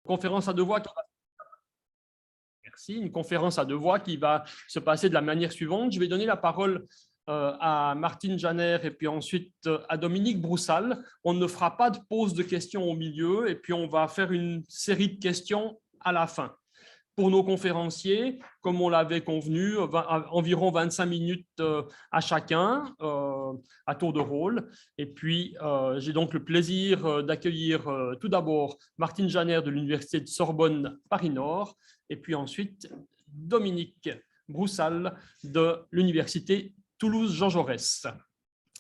Conférence à deux voix. Merci. Une conférence à deux voix qui va se passer de la manière suivante. Je vais donner la parole à Martine Janer et puis ensuite à Dominique Broussal. On ne fera pas de pause de questions au milieu et puis on va faire une série de questions à la fin. Pour nos conférenciers, comme on l'avait convenu, environ 25 minutes à chacun, à tour de rôle. Et puis, j'ai donc le plaisir d'accueillir tout d'abord Martine Janer de l'Université de Sorbonne Paris-Nord, et puis ensuite Dominique Broussal de l'Université Toulouse-Jean Jaurès.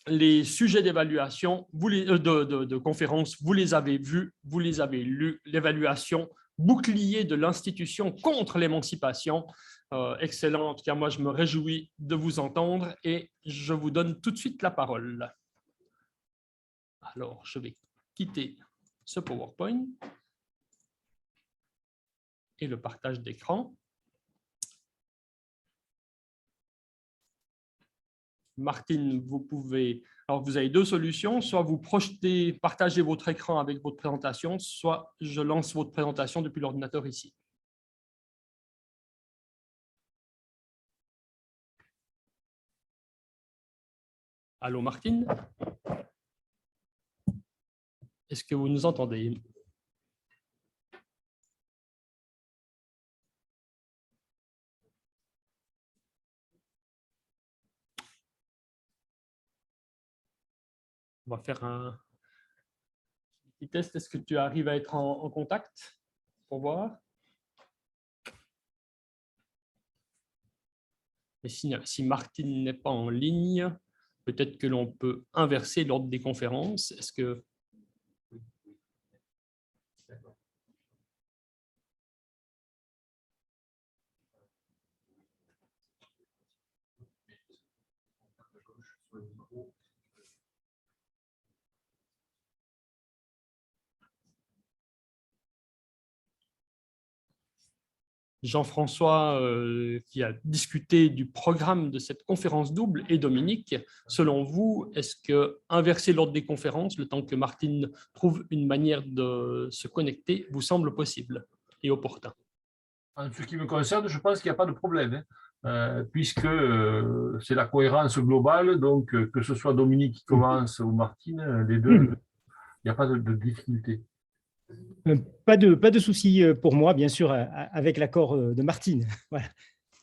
Les sujets d'évaluation, de conférence, vous les avez vus, vous les avez lus, l'évaluation bouclier de l'institution contre l'émancipation. Excellent, en tout cas, moi, je me réjouis de vous entendre et je vous donne tout de suite la parole. Alors, je vais quitter ce PowerPoint et le partage d'écran. Martine, vous pouvez... Alors, vous avez deux solutions. Soit vous projetez, partagez votre écran avec votre présentation, soit je lance votre présentation depuis l'ordinateur ici. Allô, Martine? Est-ce que vous nous entendez? On va faire un petit test. Est-ce que tu arrives à être en contact pour voir? Et si Martine n'est pas en ligne, peut-être que l'on peut inverser l'ordre des conférences. Est-ce que... Jean-François, qui a discuté du programme de cette conférence double, et Dominique, selon vous, est-ce que inverser l'ordre des conférences, le temps que Martine trouve une manière de se connecter, vous semble possible et opportun? En ce qui me concerne, je pense qu'il n'y a pas de problème, puisque c'est la cohérence globale, donc que ce soit Dominique qui commence ou Martine, les deux, il n'y a pas de difficulté. Pas de souci pour moi, bien sûr, avec l'accord de Martine. Voilà.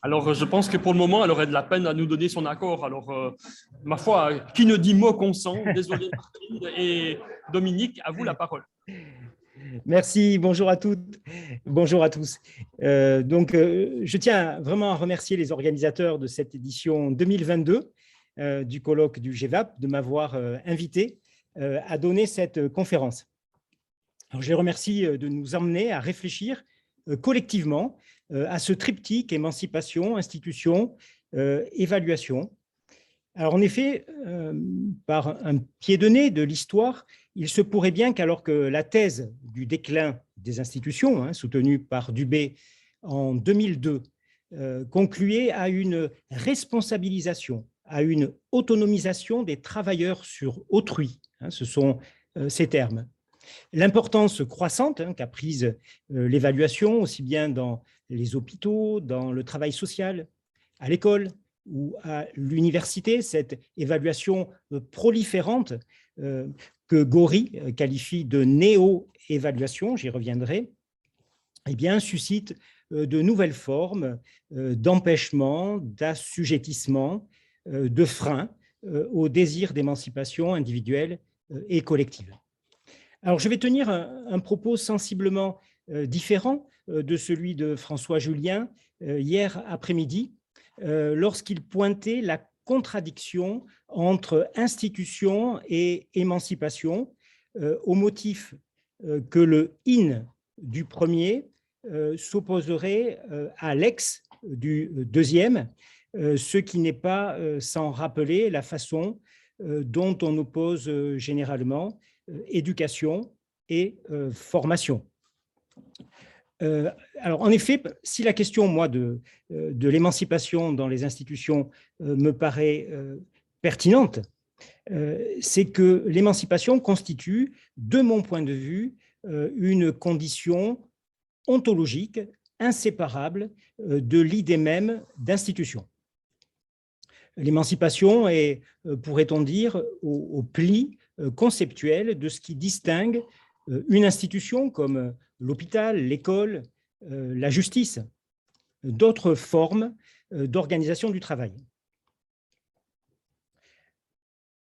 Alors, je pense que pour le moment, elle aurait de la peine à nous donner son accord. Alors, ma foi, qui ne dit mot consent? Désolé, Martine. Et Dominique, à vous la parole. Merci, bonjour à toutes, bonjour à tous. Je tiens vraiment à remercier les organisateurs de cette édition 2022 du colloque du GEVAP de m'avoir invité à donner cette conférence. Alors, je les remercie de nous emmener à réfléchir collectivement à ce triptyque émancipation, institution, évaluation. Alors, en effet, par un pied de nez de l'histoire, il se pourrait bien qu'alors que la thèse du déclin des institutions, soutenue par Dubé en 2002, concluait à une responsabilisation, à une autonomisation des travailleurs sur autrui, ce sont ces termes. L'importance croissante qu'a prise l'évaluation, aussi bien dans les hôpitaux, dans le travail social, à l'école ou à l'université, cette évaluation proliférante que Gori qualifie de néo-évaluation, j'y reviendrai, eh bien, suscite de nouvelles formes d'empêchement, d'assujettissement, de frein au désir d'émancipation individuelle et collective. Alors, je vais tenir un propos sensiblement différent de celui de François Julien hier après-midi, lorsqu'il pointait la contradiction entre institution et émancipation, au motif que le « in » du premier s'opposerait à l'ex du deuxième, ce qui n'est pas sans rappeler la façon dont on oppose généralement éducation et formation. Alors, en effet, si la question, moi, de l'émancipation dans les institutions me paraît pertinente, c'est que l'émancipation constitue, de mon point de vue, une condition ontologique, inséparable de l'idée même d'institution. L'émancipation est, pourrait-on dire, au pli conceptuel de ce qui distingue une institution comme l'hôpital, l'école, la justice, d'autres formes d'organisation du travail.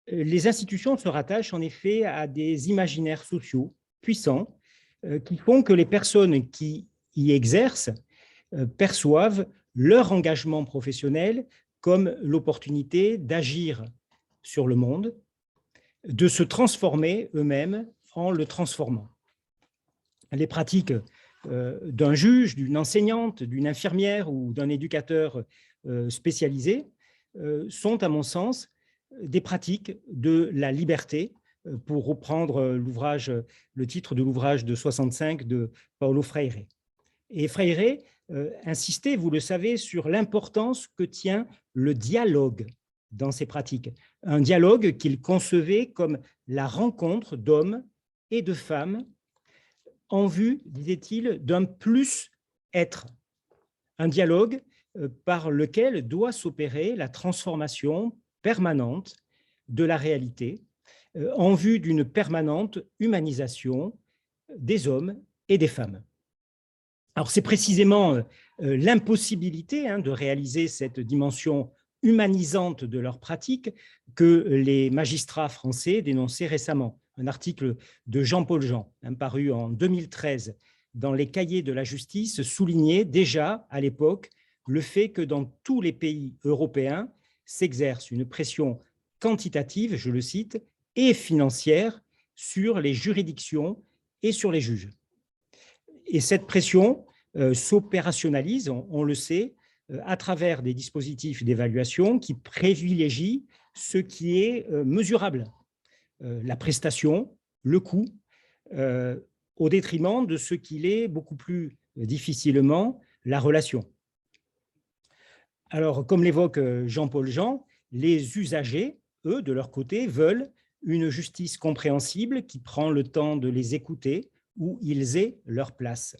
Les institutions se rattachent en effet à des imaginaires sociaux puissants qui font que les personnes qui y exercent perçoivent leur engagement professionnel comme l'opportunité d'agir sur le monde, de se transformer eux-mêmes en le transformant. Les pratiques d'un juge, d'une enseignante, d'une infirmière ou d'un éducateur spécialisé sont, à mon sens, des pratiques de la liberté, pour reprendre le titre de l'ouvrage de 65 de Paulo Freire. Et Freire insistait, vous le savez, sur l'importance que tient le dialogue dans ces pratiques. Un dialogue qu'il concevait comme la rencontre d'hommes et de femmes en vue, disait-il, d'un plus-être. Un dialogue par lequel doit s'opérer la transformation permanente de la réalité en vue d'une permanente humanisation des hommes et des femmes. Alors c'est précisément l'impossibilité de réaliser cette dimension humanisante de leur pratique que les magistrats français dénonçaient récemment. Un article de Jean-Paul Jean, paru en 2013 dans les Cahiers de la justice, soulignait déjà à l'époque le fait que dans tous les pays européens s'exerce une pression quantitative, je le cite, et financière sur les juridictions et sur les juges. Et cette pression s'opérationnalise, on le sait, à travers des dispositifs d'évaluation qui privilégient ce qui est mesurable, la prestation, le coût, au détriment de ce qu'il est beaucoup plus difficilement, la relation. Alors, comme l'évoque Jean-Paul Jean, les usagers, eux, de leur côté, veulent une justice compréhensible qui prend le temps de les écouter, où ils aient leur place.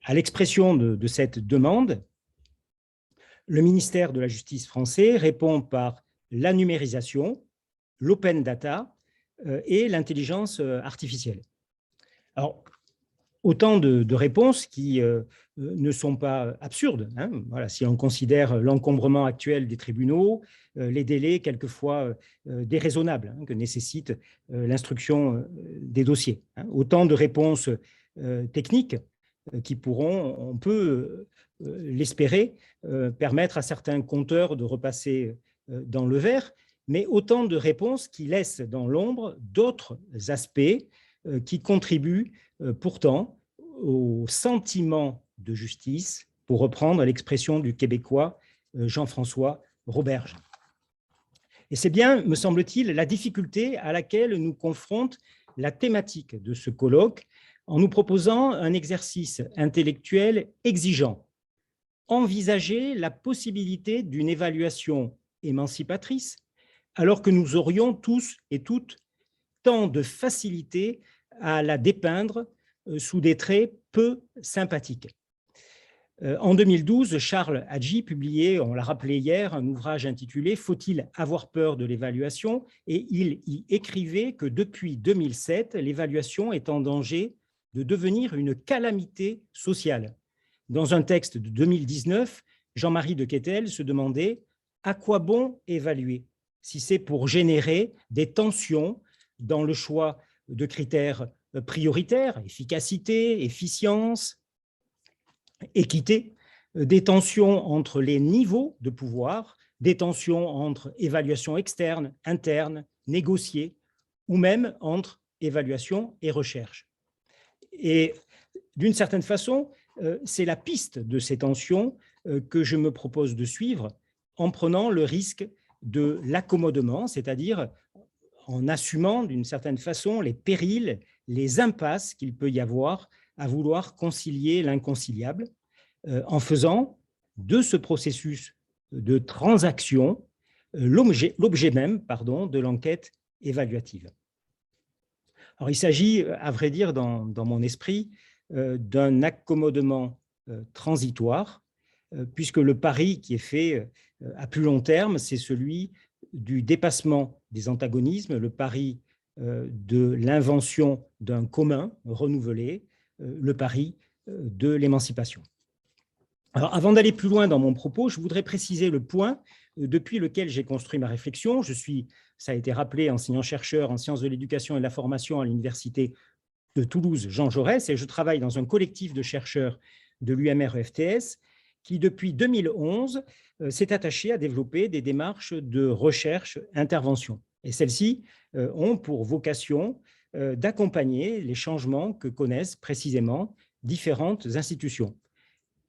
À l'expression de cette demande, le ministère de la Justice français répond par la numérisation, l'open data et l'intelligence artificielle. Alors, autant de réponses qui ne sont pas absurdes. Voilà, si on considère l'encombrement actuel des tribunaux, les délais quelquefois déraisonnables que nécessite l'instruction des dossiers. Autant de réponses techniques qui pourront, on peut l'espérer, permettre à certains compteurs de repasser dans le vert, mais autant de réponses qui laissent dans l'ombre d'autres aspects qui contribuent pourtant au sentiment de justice, pour reprendre l'expression du Québécois Jean-François Roberge. Et c'est bien, me semble-t-il, la difficulté à laquelle nous confronte la thématique de ce colloque en nous proposant un exercice intellectuel exigeant. Envisager la possibilité d'une évaluation émancipatrice, alors que nous aurions tous et toutes tant de facilité à la dépeindre sous des traits peu sympathiques. En 2012, Charles Hadji publiait, on l'a rappelé hier, un ouvrage intitulé « Faut-il avoir peur de l'évaluation ?» et il y écrivait que depuis 2007, l'évaluation est en danger de devenir une calamité sociale. Dans un texte de 2019, Jean-Marie de Quetel se demandait « À quoi bon évaluer si c'est pour générer des tensions dans le choix de critères prioritaires, efficacité, efficience, équité, des tensions entre les niveaux de pouvoir, des tensions entre évaluation externe, interne, négociée, ou même entre évaluation et recherche. » Et d'une certaine façon, c'est la piste de ces tensions que je me propose de suivre en prenant le risque de l'accommodement, c'est-à-dire en assumant d'une certaine façon les périls, les impasses qu'il peut y avoir à vouloir concilier l'inconciliable, en faisant de ce processus de transaction l'objet même de l'enquête évaluative. Alors, il s'agit, à vrai dire, dans mon esprit, d'un accommodement transitoire, puisque le pari qui est fait à plus long terme, c'est celui du dépassement des antagonismes, le pari de l'invention d'un commun renouvelé, le pari de l'émancipation. Alors, avant d'aller plus loin dans mon propos, je voudrais préciser le point depuis lequel j'ai construit ma réflexion. Je suis, ça a été rappelé, enseignant-chercheur en sciences de l'éducation et de la formation à l'université de Toulouse, Jean Jaurès, et je travaille dans un collectif de chercheurs de l'UMR-EFTS qui, depuis 2011, s'est attaché à développer des démarches de recherche-intervention. Et celles-ci ont pour vocation d'accompagner les changements que connaissent précisément différentes institutions.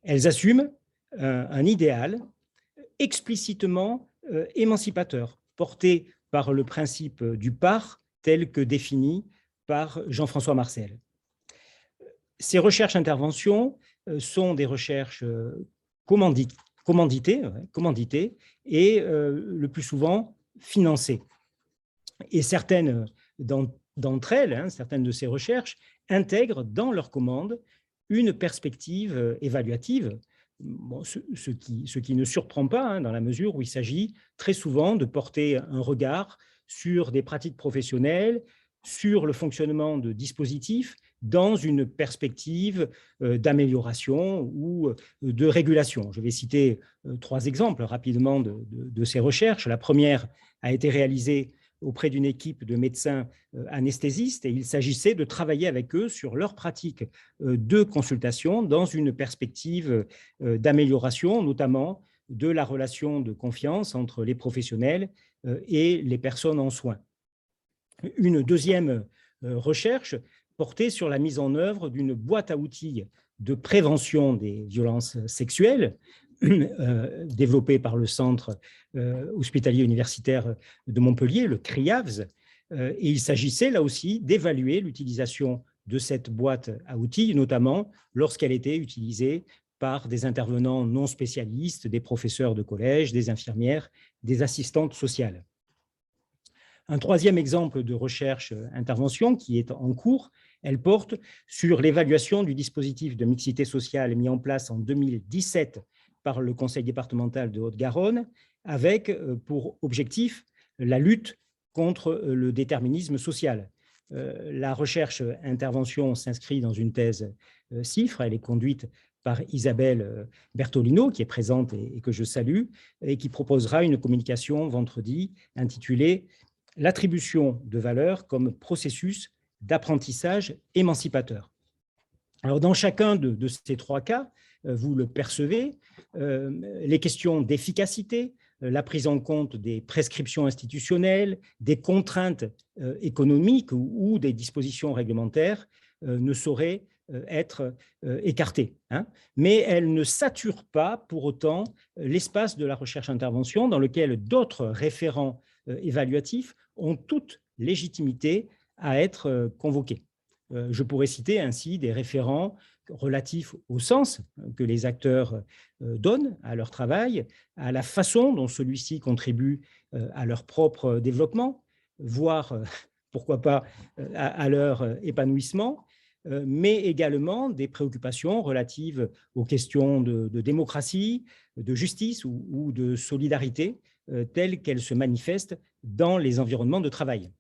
Elles assument un idéal explicitement émancipateur, porté par le principe du par tel que défini par Jean-François Marcel. Ces recherches-interventions sont des recherches commanditées et le plus souvent financées. Et certaines d'entre elles, certaines de ces recherches, intègrent dans leur commande une perspective évaluative, bon, ce qui ne surprend pas dans la mesure où il s'agit très souvent de porter un regard sur des pratiques professionnelles, sur le fonctionnement de dispositifs dans une perspective d'amélioration ou de régulation. Je vais citer 3 exemples rapidement de ces recherches. La première a été réalisée auprès d'une équipe de médecins anesthésistes et il s'agissait de travailler avec eux sur leur pratique de consultation dans une perspective d'amélioration, notamment de la relation de confiance entre les professionnels et les personnes en soins. Une deuxième recherche portait sur la mise en œuvre d'une boîte à outils de prévention des violences sexuelles développée par le Centre hospitalier universitaire de Montpellier, le CRIAVS, et il s'agissait là aussi d'évaluer l'utilisation de cette boîte à outils, notamment lorsqu'elle était utilisée par des intervenants non spécialistes, des professeurs de collège, des infirmières, des assistantes sociales. Un troisième exemple de recherche-intervention qui est en cours, elle porte sur l'évaluation du dispositif de mixité sociale mis en place en 2017 par le Conseil départemental de Haute-Garonne, avec pour objectif la lutte contre le déterminisme social. La recherche-intervention s'inscrit dans une thèse CIFRE, elle est conduite par Isabelle Bertolino, qui est présente et que je salue, et qui proposera une communication vendredi intitulée « L'attribution de valeur comme processus d'apprentissage émancipateur ». Alors, dans chacun de ces 3 cas, vous le percevez, les questions d'efficacité, la prise en compte des prescriptions institutionnelles, des contraintes économiques ou des dispositions réglementaires ne sauraient être écartées. Mais elles ne saturent pas pour autant l'espace de la recherche-intervention dans lequel d'autres référents évaluatifs ont toute légitimité à être convoqués. Je pourrais citer ainsi des référents relatifs au sens que les acteurs donnent à leur travail, à la façon dont celui-ci contribue à leur propre développement, voire, pourquoi pas, à leur épanouissement, mais également des préoccupations relatives aux questions de démocratie, de justice ou de solidarité, telles qu'elles se manifestent dans les environnements de travail.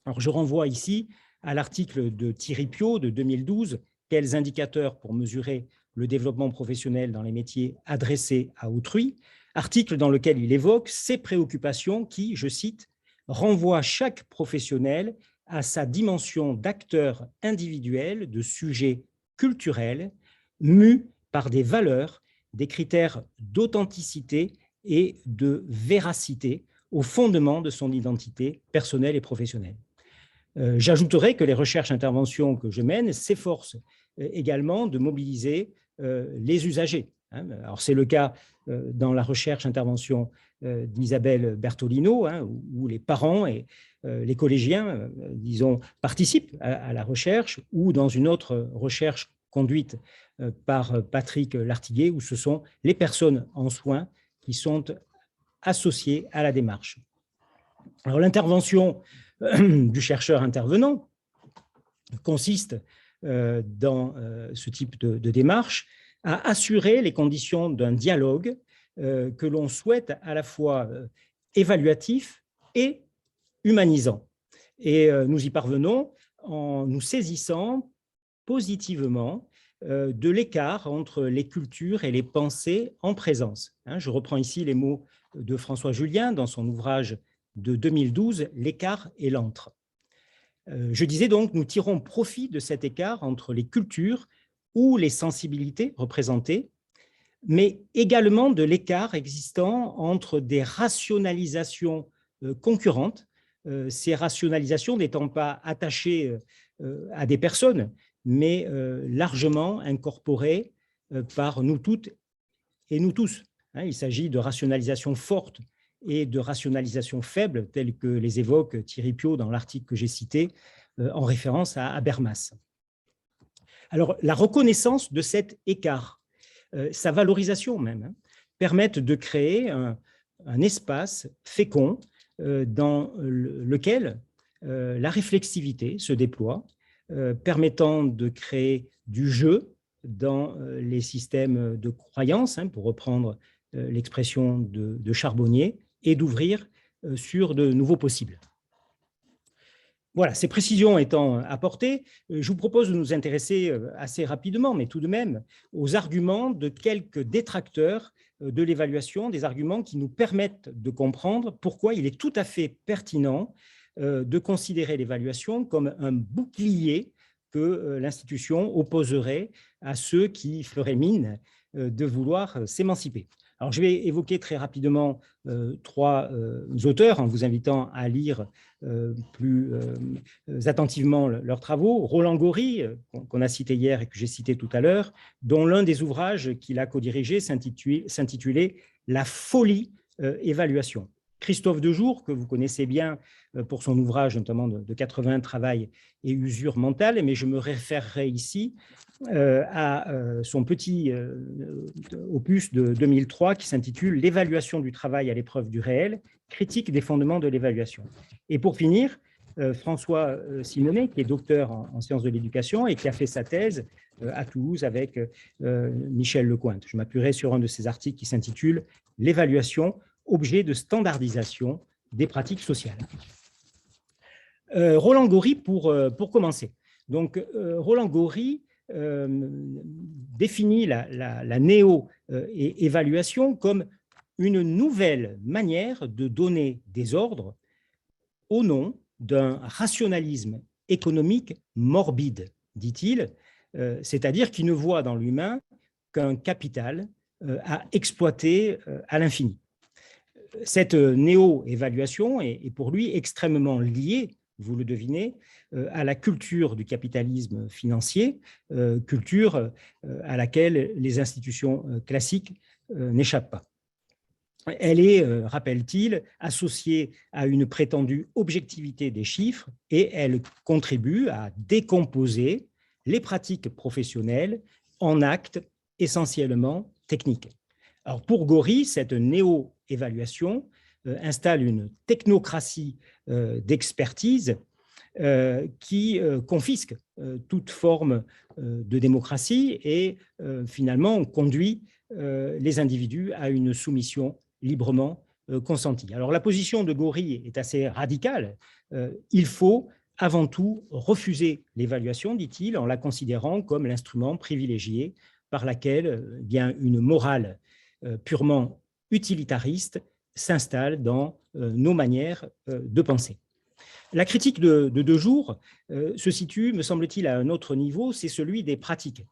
Alors, je renvoie ici à l'article de Thierry Piot de 2012, « Quels indicateurs pour mesurer le développement professionnel dans les métiers adressés à autrui », article dans lequel il évoque ces préoccupations qui, je cite, « renvoient chaque professionnel à sa dimension d'acteur individuel de sujet culturel, mu par des valeurs, des critères d'authenticité et de véracité au fondement de son identité personnelle et professionnelle. » J'ajouterai que les recherches-interventions que je mène s'efforcent également de mobiliser les usagers. Alors, c'est le cas dans la recherche-intervention d'Isabelle Bertolino, où les parents et les collégiens, disons, participent à la recherche, ou dans une autre recherche conduite par Patrick Lartiguet, où ce sont les personnes en soins qui sont associées à la démarche. Alors, l'intervention du chercheur intervenant consiste dans ce type de démarche, à assurer les conditions d'un dialogue que l'on souhaite à la fois évaluatif et humanisant. Et nous y parvenons en nous saisissant positivement de l'écart entre les cultures et les pensées en présence. Je reprends ici les mots de François Julien dans son ouvrage de 2012, « L'écart et l'antre ». Je disais donc, nous tirons profit de cet écart entre les cultures ou les sensibilités représentées, mais également de l'écart existant entre des rationalisations concurrentes, ces rationalisations n'étant pas attachées à des personnes, mais largement incorporées par nous toutes et nous tous. Il s'agit de rationalisations fortes et de rationalisations faibles, telles que les évoque Thierry Piot dans l'article que j'ai cité, en référence à Habermas. Alors, la reconnaissance de cet écart, sa valorisation même, permettent de créer un espace fécond dans lequel la réflexivité se déploie, permettant de créer du jeu dans les systèmes de croyance, pour reprendre l'expression de Charbonnier, et d'ouvrir sur de nouveaux possibles. Voilà, ces précisions étant apportées, je vous propose de nous intéresser assez rapidement, mais tout de même, aux arguments de quelques détracteurs de l'évaluation, des arguments qui nous permettent de comprendre pourquoi il est tout à fait pertinent de considérer l'évaluation comme un bouclier que l'institution opposerait à ceux qui feraient mine de vouloir s'émanciper. Alors, je vais évoquer très rapidement trois auteurs en vous invitant à lire plus attentivement leurs travaux. Roland Gori, qu'on a cité hier et que j'ai cité tout à l'heure, dont l'un des ouvrages qu'il a co-dirigé s'intitulait « La folie évaluation ». Christophe Dejour, que vous connaissez bien pour son ouvrage notamment de 80 Travail et usure mentale, mais je me référerai ici à son petit opus de 2003 qui s'intitule « L'évaluation du travail à l'épreuve du réel, critique des fondements de l'évaluation ». Et pour finir, François Simonet, qui est docteur en sciences de l'éducation et qui a fait sa thèse à Toulouse avec Michel Lecointe. Je m'appuierai sur un de ses articles qui s'intitule « L'évaluation, objet de standardisation des pratiques sociales ». Roland Gori, pour commencer. Donc, Roland Gori définit la néo-évaluation comme une nouvelle manière de donner des ordres au nom d'un rationalisme économique morbide, dit-il, c'est-à-dire qui ne voit dans l'humain qu'un capital à exploiter à l'infini. Cette néo-évaluation est pour lui extrêmement liée, vous le devinez, à la culture du capitalisme financier, culture à laquelle les institutions classiques n'échappent pas. Elle est, rappelle-t-il, associée à une prétendue objectivité des chiffres et elle contribue à décomposer les pratiques professionnelles en actes essentiellement techniques. Alors pour Gori, cette néo-évaluation installe une technocratie d'expertise qui confisque toute forme de démocratie et finalement conduit les individus à une soumission librement consentie. Alors la position de Gori est assez radicale. Il faut avant tout refuser l'évaluation, dit-il, en la considérant comme l'instrument privilégié par laquelle bien une morale purement utilitariste s'installe dans nos manières de penser. La critique de Dejour se situe, me semble-t-il, à un autre niveau, c'est celui des pratiques.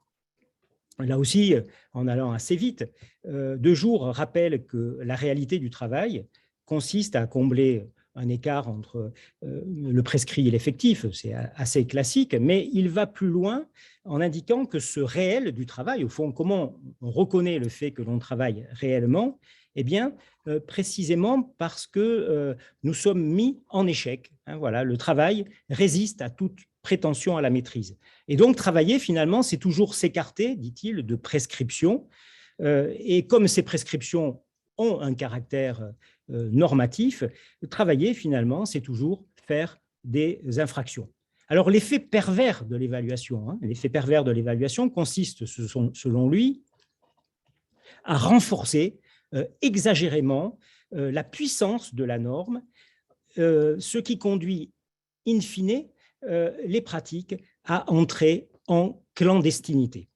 Là aussi, en allant assez vite, Dejour rappelle que la réalité du travail consiste à combler un écart entre le prescrit et l'effectif, c'est assez classique, mais il va plus loin en indiquant que ce réel du travail, au fond, comment on reconnaît le fait que l'on travaille réellement, eh bien, précisément parce que nous sommes mis en échec. Voilà, le travail résiste à toute prétention à la maîtrise. Et donc, travailler, finalement, c'est toujours s'écarter, dit-il, de prescriptions. Et comme ces prescriptions ont un caractère normatif, travailler, finalement, c'est toujours faire des infractions. Alors, l'effet pervers de l'évaluation, consiste, selon lui, à renforcer exagérément la puissance de la norme, ce qui conduit, in fine, les pratiques à entrer en clandestinité.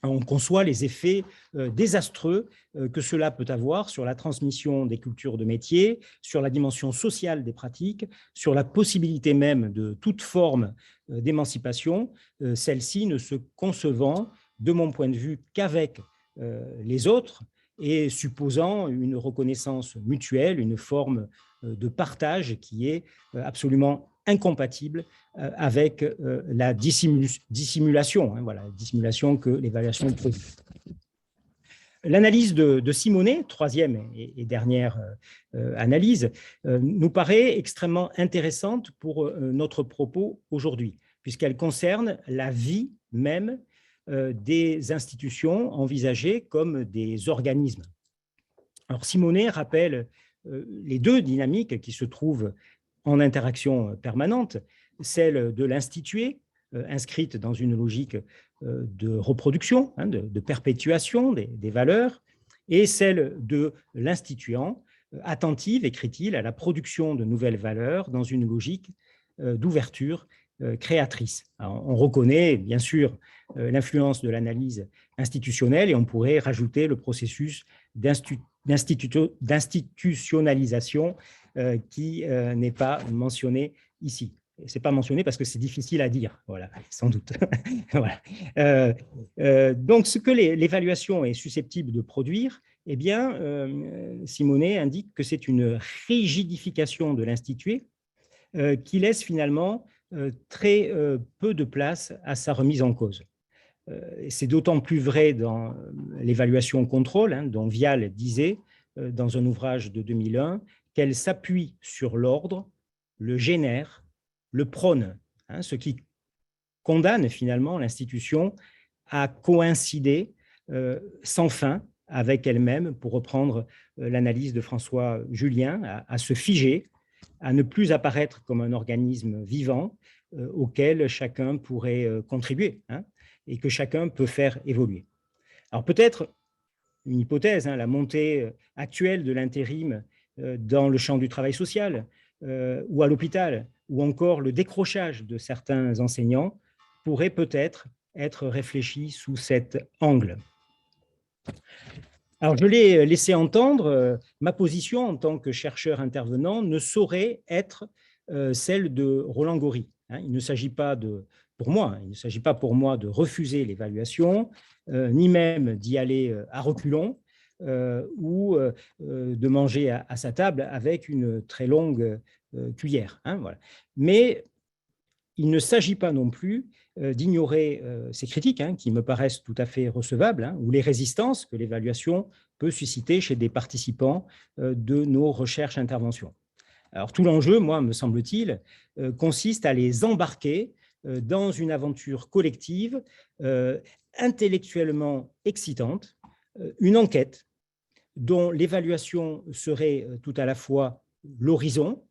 On conçoit les effets désastreux que cela peut avoir sur la transmission des cultures de métier, sur la dimension sociale des pratiques, sur la possibilité même de toute forme d'émancipation, celle-ci ne se concevant, de mon point de vue, qu'avec les autres et supposant une reconnaissance mutuelle, une forme de partage qui est absolument incompatible avec la dissimulation, la dissimulation que l'évaluation produit. L'analyse de Simonet, troisième et dernière analyse, nous paraît extrêmement intéressante pour notre propos aujourd'hui, puisqu'elle concerne la vie même des institutions envisagées comme des organismes. Alors Simonet rappelle les deux dynamiques qui se trouvent en interaction permanente, celle de l'institué, inscrite dans une logique de reproduction, de perpétuation des valeurs, et celle de l'instituant, attentive, écrit-il, à la production de nouvelles valeurs dans une logique d'ouverture créatrice. Alors, on reconnaît bien sûr l'influence de l'analyse institutionnelle et on pourrait rajouter le processus d'institutionnalisation qui n'est pas mentionné ici. Ce n'est pas mentionné parce que c'est difficile à dire, voilà, sans doute. Voilà. Donc, ce que l'évaluation est susceptible de produire, eh bien, Simonet indique que c'est une rigidification de l'institué qui laisse finalement très peu de place à sa remise en cause. C'est d'autant plus vrai dans l'évaluation-contrôle, dont Vial disait dans un ouvrage de 2001 qu'elle s'appuie sur l'ordre, le génère, le prône, ce qui condamne finalement l'institution à coïncider sans fin avec elle-même, pour reprendre l'analyse de François Julien, à se figer, à ne plus apparaître comme un organisme vivant auquel chacun pourrait contribuer et que chacun peut faire évoluer. Alors peut-être une hypothèse, la montée actuelle de l'intérim dans le champ du travail social ou à l'hôpital, ou encore le décrochage de certains enseignants pourrait peut-être être réfléchi sous cet angle. Alors, je l'ai laissé entendre, ma position en tant que chercheur intervenant ne saurait être celle de Roland Gori. Il ne s'agit pas pour moi de refuser l'évaluation, ni même d'y aller à reculons, ou de manger à sa table avec une très longue cuillère. Voilà. Mais il ne s'agit pas non plus d'ignorer ces critiques qui me paraissent tout à fait recevables, ou les résistances que l'évaluation peut susciter chez des participants de nos recherches-interventions. Alors tout l'enjeu, moi, me semble-t-il, consiste à les embarquer dans une aventure collective intellectuellement excitante, une enquête dont l'évaluation serait tout à la fois l'horizon,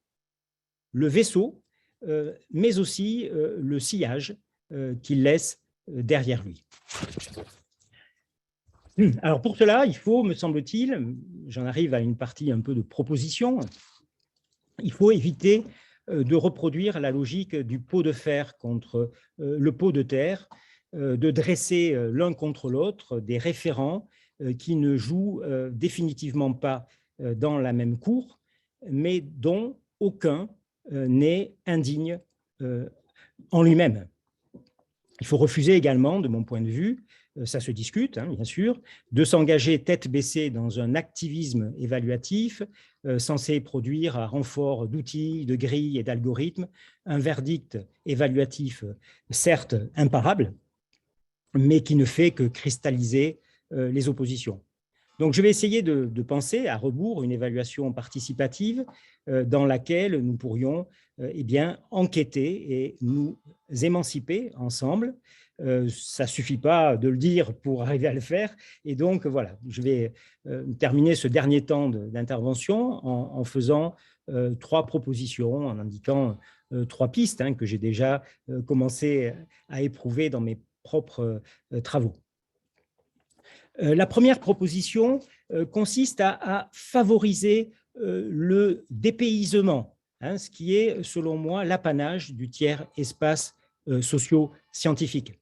le vaisseau, mais aussi le sillage qu'il laisse derrière lui. Alors pour cela, il faut, me semble-t-il, j'en arrive à une partie un peu de proposition, il faut éviter de reproduire la logique du pot de fer contre le pot de terre, de dresser l'un contre l'autre des référents qui ne jouent définitivement pas dans la même cour, mais dont aucun n'est indigne en lui-même. Il faut refuser également, de mon point de vue, ça se discute, bien sûr, de s'engager tête baissée dans un activisme évaluatif censé produire à renfort d'outils, de grilles et d'algorithmes un verdict évaluatif certes imparable, mais qui ne fait que cristalliser les oppositions. Donc, je vais essayer de penser à rebours une évaluation participative dans laquelle nous pourrions enquêter et nous émanciper ensemble. Ça ne suffit pas de le dire pour arriver à le faire. Et donc, voilà, je vais terminer ce dernier temps d'intervention en faisant 3 propositions, en indiquant 3 pistes que j'ai déjà commencé à éprouver dans mes propres travaux. La première proposition consiste à favoriser le dépaysement, ce qui est, selon moi, l'apanage du tiers espace socio-scientifique.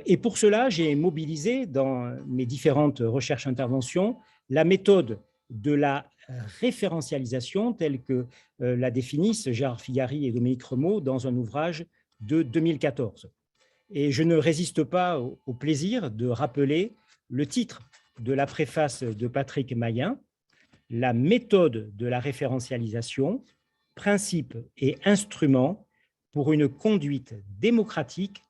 Et pour cela, j'ai mobilisé dans mes différentes recherches-interventions la méthode de la référentialisation telle que la définissent Gérard Figari et Dominique Remeau dans un ouvrage de 2014. Et je ne résiste pas au plaisir de rappeler le titre de la préface de Patrick Mayen, La méthode de la référentialisation, principes et instruments pour une conduite démocratique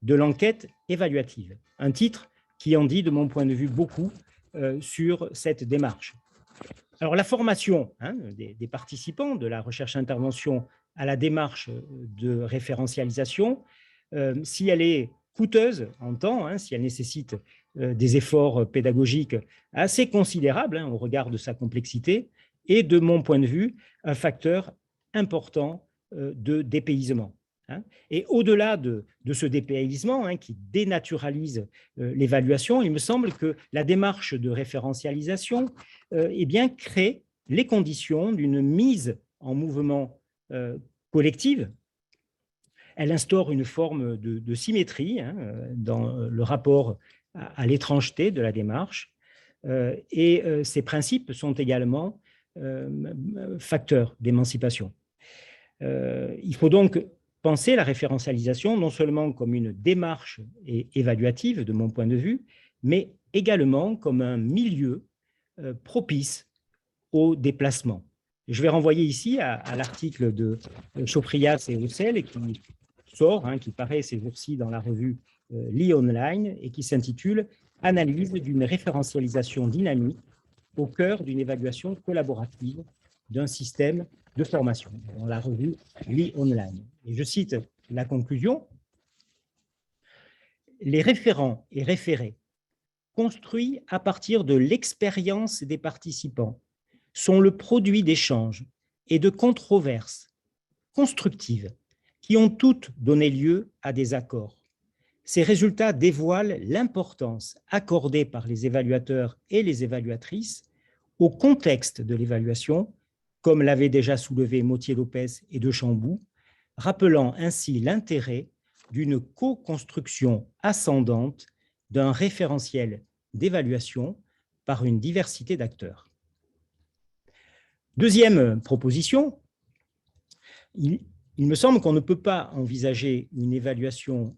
de l'enquête évaluative. Un titre qui en dit, de mon point de vue, beaucoup sur cette démarche. Alors, la formation des participants de la recherche-intervention à la démarche de référentialisation, si elle est coûteuse en temps, si elle nécessite des efforts pédagogiques assez considérables au regard de sa complexité, est, de mon point de vue, un facteur important de dépaysement. Et au-delà de ce dépaysement qui dénaturalise l'évaluation, il me semble que la démarche de référentialisation crée les conditions d'une mise en mouvement collective. Elle instaure une forme de symétrie dans le rapport à l'étrangeté de la démarche, et ces principes sont également facteurs d'émancipation. Il faut donc penser la référentialisation non seulement comme une démarche évaluative, de mon point de vue, mais également comme un milieu propice au déplacement. Je vais renvoyer ici à l'article de Choprias et Haussel qui sort, qui paraît ces jours-ci dans la revue l'e-online et qui s'intitule « Analyse d'une référentialisation dynamique au cœur d'une évaluation collaborative d'un système de formation » dans la revue l'e-online. Et je cite la conclusion. « Les référents et référés construits à partir de l'expérience des participants sont le produit d'échanges et de controverses constructives qui ont toutes donné lieu à des accords. Ces résultats dévoilent l'importance accordée par les évaluateurs et les évaluatrices au contexte de l'évaluation, comme l'avaient déjà soulevé Mottier-Lopez et de Chamboux, rappelant ainsi l'intérêt d'une co-construction ascendante d'un référentiel d'évaluation par une diversité d'acteurs. Deuxième proposition, il me semble qu'on ne peut pas envisager une évaluation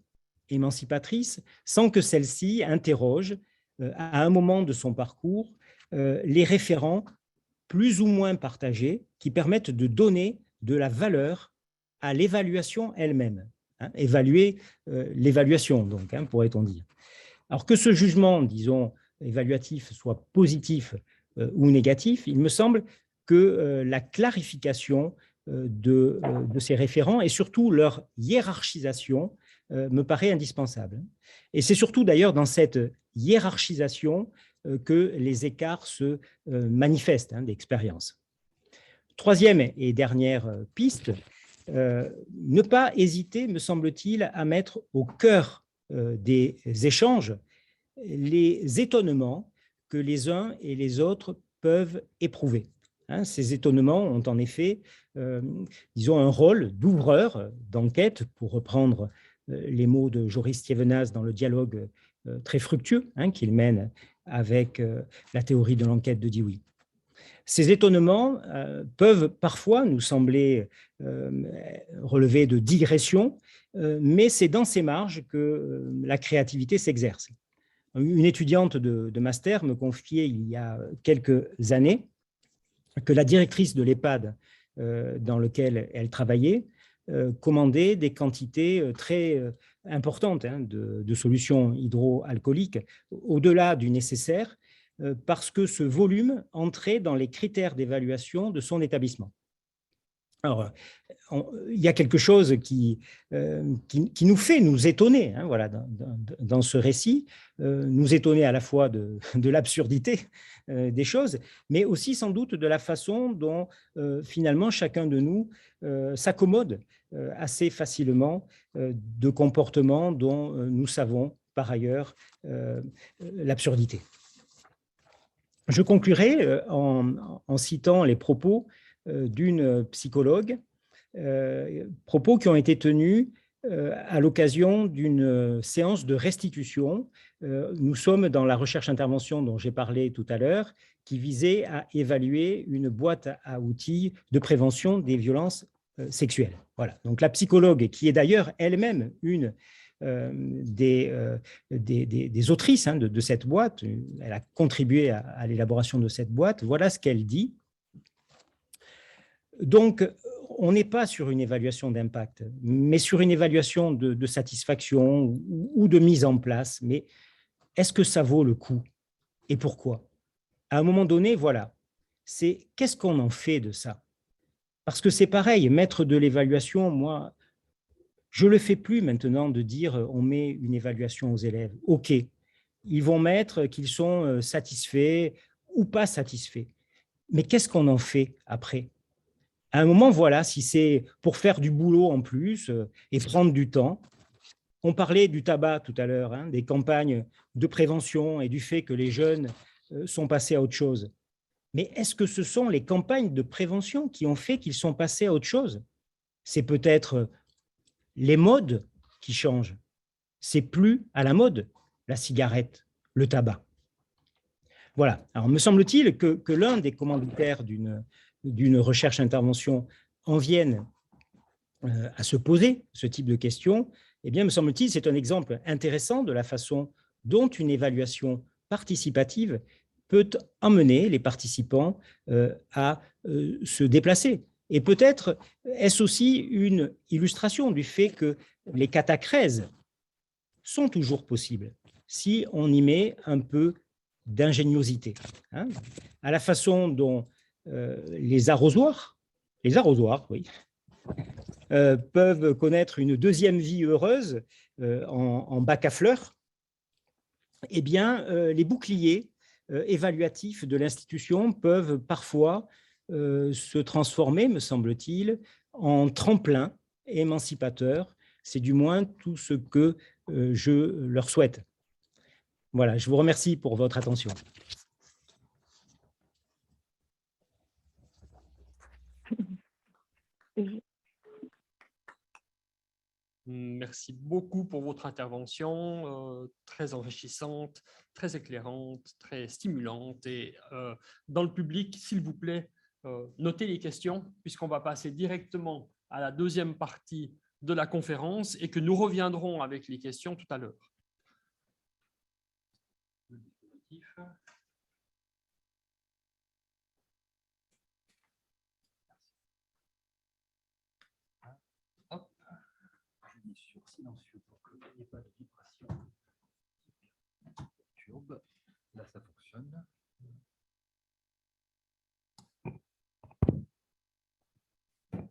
émancipatrice sans que celle-ci interroge, à un moment de son parcours, les référents plus ou moins partagés qui permettent de donner de la valeur à l'évaluation elle-même. Évaluer l'évaluation, donc, pourrait-on dire. Alors que ce jugement, disons, évaluatif soit positif ou négatif, il me semble que la clarification de ces référents et surtout leur hiérarchisation me paraît indispensable. Et c'est surtout d'ailleurs dans cette hiérarchisation que les écarts se manifestent d'expérience. Troisième et dernière piste, ne pas hésiter, me semble-t-il, à mettre au cœur des échanges les étonnements que les uns et les autres peuvent éprouver. Ces étonnements ont en effet, disons, un rôle d'ouvreur d'enquête, pour reprendre les mots de Joris Thievenaz dans le dialogue très fructueux qu'il mène avec la théorie de l'enquête de Dewey. Ces étonnements peuvent parfois nous sembler relever de digression, mais c'est dans ces marges que la créativité s'exerce. Une étudiante de master me confiait il y a quelques années que la directrice de l'EHPAD dans lequel elle travaillait commandait des quantités très importantes de solutions hydroalcooliques au-delà du nécessaire, parce que ce volume entrait dans les critères d'évaluation de son établissement. Alors, il y a quelque chose qui nous fait nous étonner, hein, voilà, dans ce récit, nous étonner à la fois de l'absurdité des choses, mais aussi sans doute de la façon dont finalement chacun de nous s'accommode assez facilement de comportements dont nous savons par ailleurs l'absurdité. Je conclurai en citant les propos d'une psychologue, propos qui ont été tenus à l'occasion d'une séance de restitution. Nous sommes dans la recherche-intervention dont j'ai parlé tout à l'heure, qui visait à évaluer une boîte à outils de prévention des violences sexuelles. Voilà. Donc la psychologue, qui est d'ailleurs elle-même une des autrices hein, de cette boîte, elle a contribué à l'élaboration de cette boîte, voilà ce qu'elle dit. Donc, on n'est pas sur une évaluation d'impact, mais sur une évaluation de satisfaction ou de mise en place. Mais est-ce que ça vaut le coup? Et pourquoi? À un moment donné, voilà, c'est qu'est-ce qu'on en fait de ça? Parce que c'est pareil, mettre de l'évaluation, moi, je ne le fais plus maintenant de dire on met une évaluation aux élèves. OK, ils vont mettre qu'ils sont satisfaits ou pas satisfaits. Mais qu'est-ce qu'on en fait après? À un moment, voilà, si c'est pour faire du boulot en plus et prendre du temps. On parlait du tabac tout à l'heure, hein, des campagnes de prévention et du fait que les jeunes sont passés à autre chose. Mais est-ce que ce sont les campagnes de prévention qui ont fait qu'ils sont passés à autre chose? C'est peut-être les modes qui changent. C'est plus à la mode, la cigarette, le tabac. Voilà. Alors, me semble-t-il que l'un des commanditaires d'une recherche-intervention en vienne à se poser ce type de questions, eh bien, me semble-t-il, c'est un exemple intéressant de la façon dont une évaluation participative peut emmener les participants à se déplacer. Et peut-être est-ce aussi une illustration du fait que les catachèses sont toujours possibles si on y met un peu d'ingéniosité. Hein, à la façon dont les arrosoirs, oui, peuvent connaître une deuxième vie heureuse en bac à fleurs, eh bien, les boucliers évaluatifs de l'institution peuvent parfois se transformer, me semble-t-il, en tremplin émancipateur. C'est du moins tout ce que je leur souhaite. Voilà, je vous remercie pour votre attention. Merci beaucoup pour votre intervention, très enrichissante, très éclairante, très stimulante. Et dans le public, s'il vous plaît, notez les questions, puisqu'on va passer directement à la deuxième partie de la conférence et que nous reviendrons avec les questions tout à l'heure. Sur silencieux pour qu'il n'y ait pas de vibration. Turbe. Là, ça fonctionne.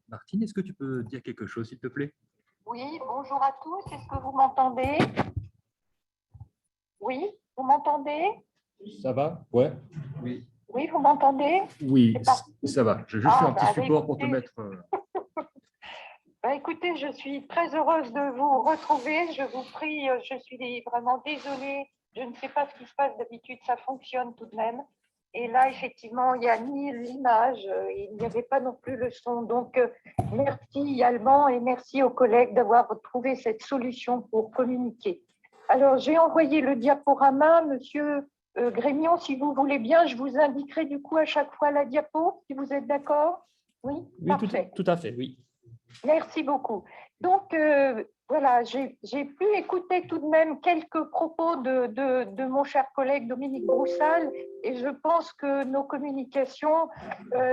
Martine, est-ce que tu peux dire quelque chose, s'il te plaît? Oui, bonjour à tous. Est-ce que vous m'entendez? Oui, vous m'entendez? Ça va? Ouais. Oui. Oui, vous m'entendez? Oui, ça va. Je vais juste faire un petit support pour te écoutez, mettre. Écoutez, je suis très heureuse de vous retrouver. Je vous prie, je suis vraiment désolée. Je ne sais pas ce qui se passe d'habitude, ça fonctionne tout de même. Et là, effectivement, il n'y a ni l'image, il n'y avait pas non plus le son. Donc, merci Alban et merci aux collègues d'avoir trouvé cette solution pour communiquer. Alors, j'ai envoyé le diaporama. Monsieur Grémion, si vous voulez bien, je vous indiquerai du coup à chaque fois la diapo, si vous êtes d'accord. Oui, parfait. Tout à fait, oui. Merci beaucoup. Donc, voilà, j'ai pu écouter tout de même quelques propos de mon cher collègue Dominique Broussal et je pense que nos communications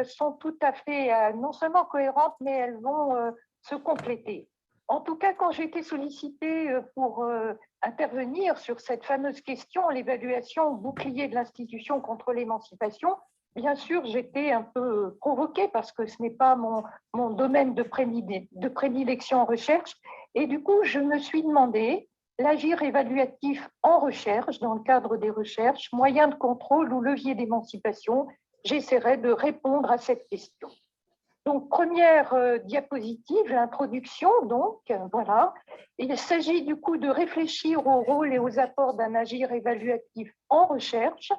sont tout à fait non seulement cohérentes, mais elles vont se compléter. En tout cas, quand j'ai été sollicitée pour intervenir sur cette fameuse question, l'évaluation bouclier de l'institution contre l'émancipation, bien sûr, j'étais un peu provoquée parce que ce n'est pas mon domaine de prédilection en recherche. Et du coup, je me suis demandé, l'agir évaluatif en recherche, dans le cadre des recherches, moyen de contrôle ou levier d'émancipation, j'essaierai de répondre à cette question. Donc, première diapositive, l'introduction, donc, voilà. Il s'agit du coup de réfléchir au rôle et aux apports d'un agir évaluatif en recherche,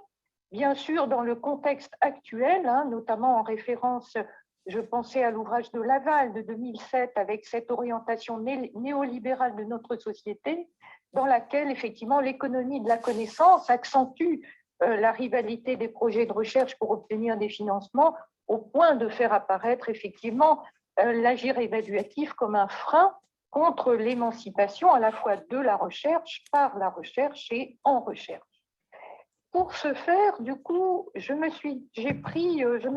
bien sûr dans le contexte actuel, notamment en référence, je pensais à l'ouvrage de Laval de 2007 avec cette orientation néolibérale de notre société, dans laquelle effectivement l'économie de la connaissance accentue la rivalité des projets de recherche pour obtenir des financements, au point de faire apparaître effectivement l'agir évaluatif comme un frein contre l'émancipation à la fois de la recherche, par la recherche et en recherche. Pour ce faire, du coup, je me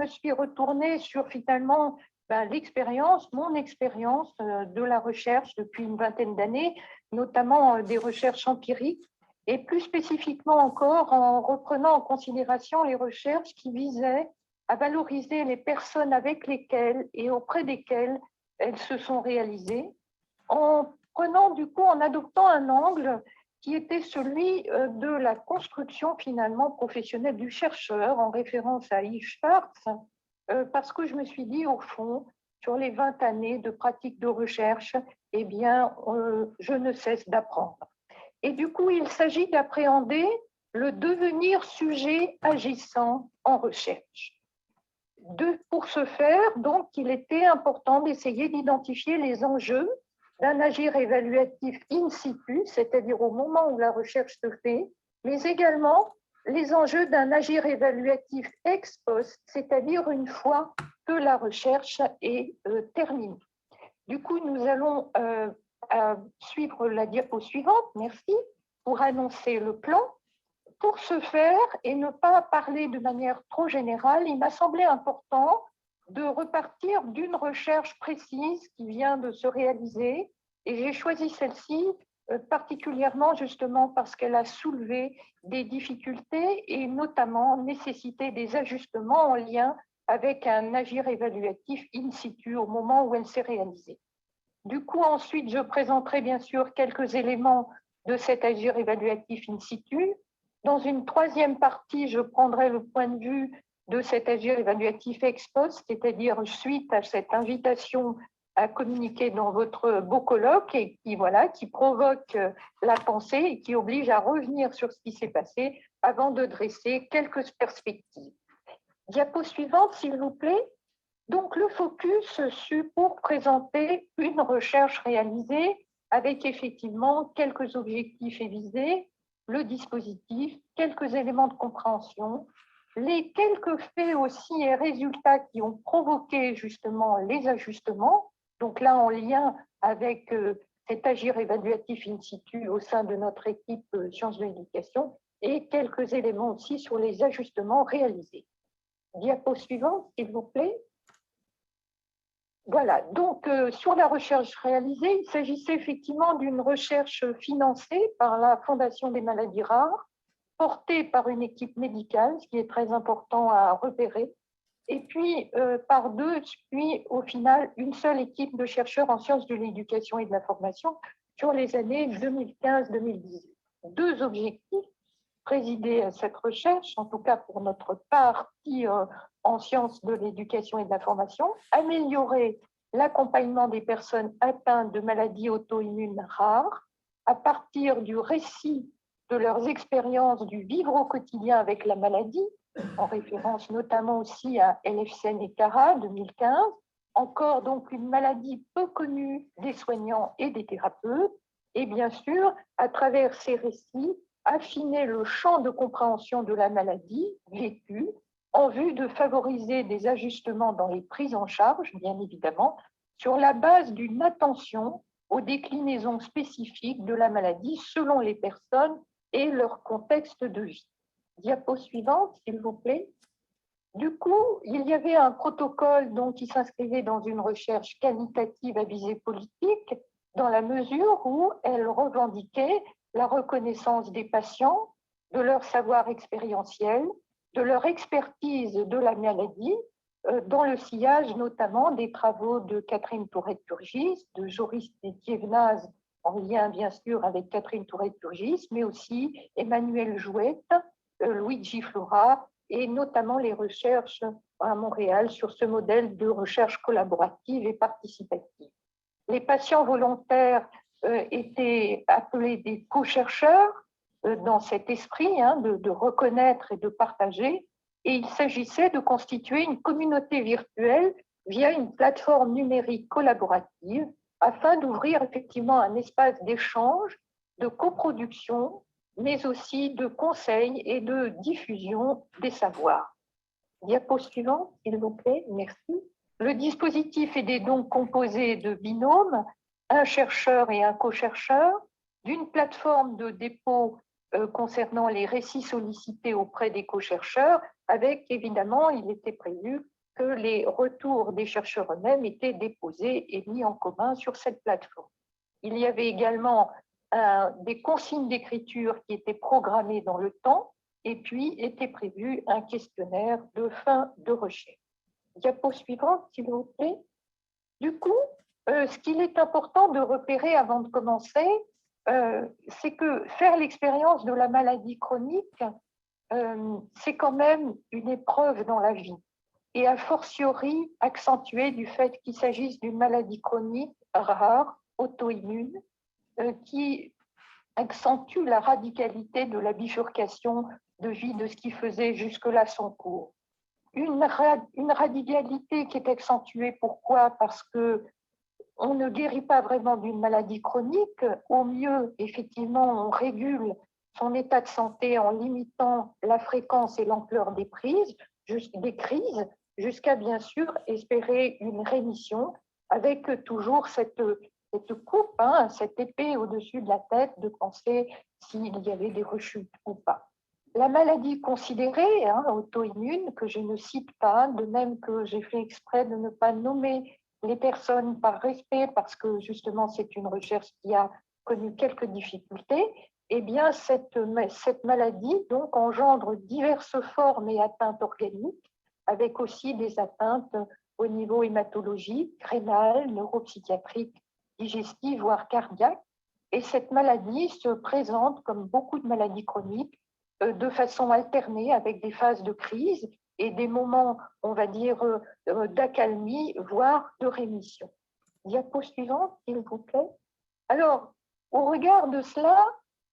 suis retournée sur finalement mon expérience de la recherche depuis une vingtaine d'années, notamment des recherches empiriques, et plus spécifiquement encore en reprenant en considération les recherches qui visaient à valoriser les personnes avec lesquelles et auprès desquelles elles se sont réalisées, en adoptant un angle qui était celui de la construction finalement professionnelle du chercheur, en référence à Yves Schwartz, parce que je me suis dit, au fond, sur les 20 années de pratique de recherche, eh bien, je ne cesse d'apprendre. Et du coup, il s'agit d'appréhender le devenir sujet agissant en recherche. Pour ce faire, donc, il était important d'essayer d'identifier les enjeux d'un agir évaluatif in situ, c'est-à-dire au moment où la recherche se fait, mais également les enjeux d'un agir évaluatif ex post, c'est-à-dire une fois que la recherche est terminée. Du coup, nous allons suivre la diapo suivante, merci, pour annoncer le plan. Pour ce faire, et ne pas parler de manière trop générale, il m'a semblé important de repartir d'une recherche précise qui vient de se réaliser, et j'ai choisi celle-ci particulièrement justement parce qu'elle a soulevé des difficultés et notamment nécessité des ajustements en lien avec un agir évaluatif in situ au moment où elle s'est réalisée. Du coup, ensuite, je présenterai bien sûr quelques éléments de cet agir évaluatif in situ. Dans une troisième partie, je prendrai le point de vue de cet agir évaluatif ex post, c'est-à-dire suite à cette invitation à communiquer dans votre beau colloque et qui provoque la pensée et qui oblige à revenir sur ce qui s'est passé avant de dresser quelques perspectives. Diapo suivante, s'il vous plaît. Donc, le focus pour présenter une recherche réalisée avec effectivement quelques objectifs et visées, le dispositif, quelques éléments de compréhension, les quelques faits aussi et résultats qui ont provoqué justement les ajustements, donc là en lien avec cet agir évaluatif in situ au sein de notre équipe sciences de l'éducation, et quelques éléments aussi sur les ajustements réalisés. Diapo suivante, s'il vous plaît. Voilà, donc sur la recherche réalisée, il s'agissait effectivement d'une recherche financée par la Fondation des maladies rares, portée par une équipe médicale, ce qui est très important à repérer, et puis puis au final, une seule équipe de chercheurs en sciences de l'éducation et de la formation sur les années 2015-2018. Deux objectifs présider à cette recherche, en tout cas pour notre partie en sciences de l'éducation et de la formation, améliorer l'accompagnement des personnes atteintes de maladies auto-immunes rares à partir du récit de leurs expériences du vivre au quotidien avec la maladie, en référence notamment aussi à LFCN et CARA 2015, encore donc une maladie peu connue des soignants et des thérapeutes, et bien sûr, à travers ces récits, affiner le champ de compréhension de la maladie vécue en vue de favoriser des ajustements dans les prises en charge, bien évidemment, sur la base d'une attention aux déclinaisons spécifiques de la maladie selon les personnes et leur contexte de vie. Diapo suivante, s'il vous plaît. Du coup, il y avait un protocole donc, qui s'inscrivait dans une recherche qualitative à visée politique, dans la mesure où elle revendiquait la reconnaissance des patients, de leur savoir expérientiel de leur expertise de la maladie, dans le sillage notamment des travaux de Catherine Tourette-Turgis, de Joris Thiévenaz, en lien bien sûr avec Catherine Tourette-Turgis, mais aussi Emmanuel Jouette, Luigi Flora, et notamment les recherches à Montréal sur ce modèle de recherche collaborative et participative. Les patients volontaires étaient appelés des co-chercheurs dans cet esprit de reconnaître et de partager, et il s'agissait de constituer une communauté virtuelle via une plateforme numérique collaborative afin d'ouvrir effectivement un espace d'échange, de coproduction, mais aussi de conseil et de diffusion des savoirs. Diapo suivante, s'il vous plaît, merci. Le dispositif est donc composé de binômes, un chercheur et un co-chercheur, d'une plateforme de dépôt concernant les récits sollicités auprès des co-chercheurs, avec évidemment, il était prévu que les retours des chercheurs eux-mêmes étaient déposés et mis en commun sur cette plateforme. Il y avait également des consignes d'écriture qui étaient programmées dans le temps, et puis était prévu un questionnaire de fin de recherche. Diapo suivante, s'il vous plaît. Du coup, ce qu'il est important de repérer avant de commencer, c'est que faire l'expérience de la maladie chronique, c'est quand même une épreuve dans la vie, et a fortiori accentuée du fait qu'il s'agisse d'une maladie chronique rare, auto-immune, qui accentue la radicalité de la bifurcation de vie de ce qui faisait jusque-là son cours. Une radicalité qui est accentuée, pourquoi? Parce qu'on ne guérit pas vraiment d'une maladie chronique. Au mieux, effectivement, on régule son état de santé en limitant la fréquence et l'ampleur des crises, jusqu'à bien sûr espérer une rémission, avec toujours cette coupe, cette épée au-dessus de la tête, de penser s'il y avait des rechutes ou pas. La maladie considérée, auto-immune, que je ne cite pas, de même que j'ai fait exprès de ne pas nommer les personnes par respect, parce que justement c'est une recherche qui a connu quelques difficultés, eh bien cette maladie donc engendre diverses formes et atteintes organiques, avec aussi des atteintes au niveau hématologique, rénal, neuropsychiatrique, digestive, voire cardiaque. Et cette maladie se présente, comme beaucoup de maladies chroniques, de façon alternée avec des phases de crise et des moments, on va dire, d'accalmie, voire de rémission. Diapo suivante, s'il vous plaît. Alors, au regard de cela,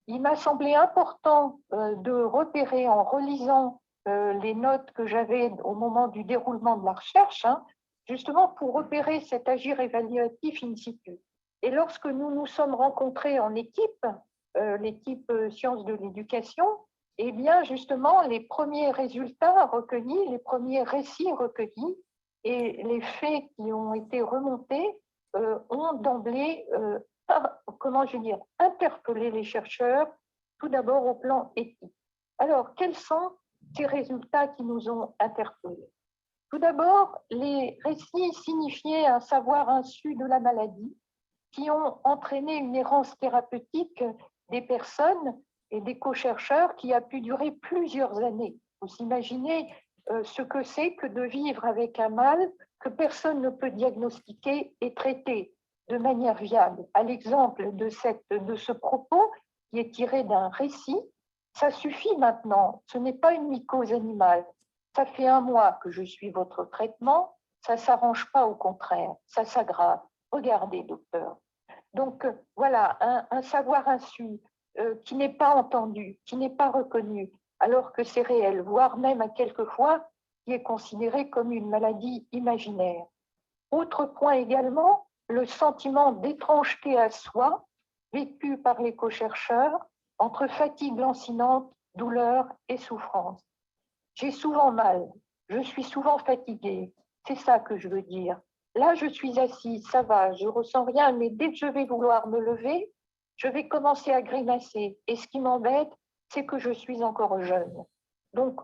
il m'a semblé important de repérer en relisant les notes que j'avais au moment du déroulement de la recherche, justement pour repérer cet agir évaluatif in situ. Et lorsque nous nous sommes rencontrés en équipe, l'équipe sciences de l'éducation, eh bien, justement, les premiers résultats recueillis, les premiers récits recueillis et les faits qui ont été remontés ont d'emblée, interpellé les chercheurs, tout d'abord au plan éthique. Alors, quels sont ces résultats qui nous ont interpellés? Tout d'abord, les récits signifiaient un savoir insu de la maladie qui ont entraîné une errance thérapeutique des personnes et des co-chercheurs qui a pu durer plusieurs années. Vous imaginez ce que c'est que de vivre avec un mal que personne ne peut diagnostiquer et traiter de manière viable. À l'exemple de ce propos qui est tiré d'un récit, ça suffit maintenant, ce n'est pas une mycose animale. Ça fait 1 mois que je suis votre traitement, ça ne s'arrange pas, au contraire, ça s'aggrave. Regardez, docteur. Donc voilà, un savoir insu, qui n'est pas entendu, qui n'est pas reconnu, alors que c'est réel, voire même à quelquefois qui est considéré comme une maladie imaginaire. Autre point également, le sentiment d'étrangeté à soi, vécu par les co-chercheurs, entre fatigue lancinante, douleur et souffrance. J'ai souvent mal, je suis souvent fatiguée, c'est ça que je veux dire. Là, je suis assise, ça va, je ressens rien, mais dès que je vais vouloir me lever, je vais commencer à grimacer. Et ce qui m'embête, c'est que je suis encore jeune. Donc,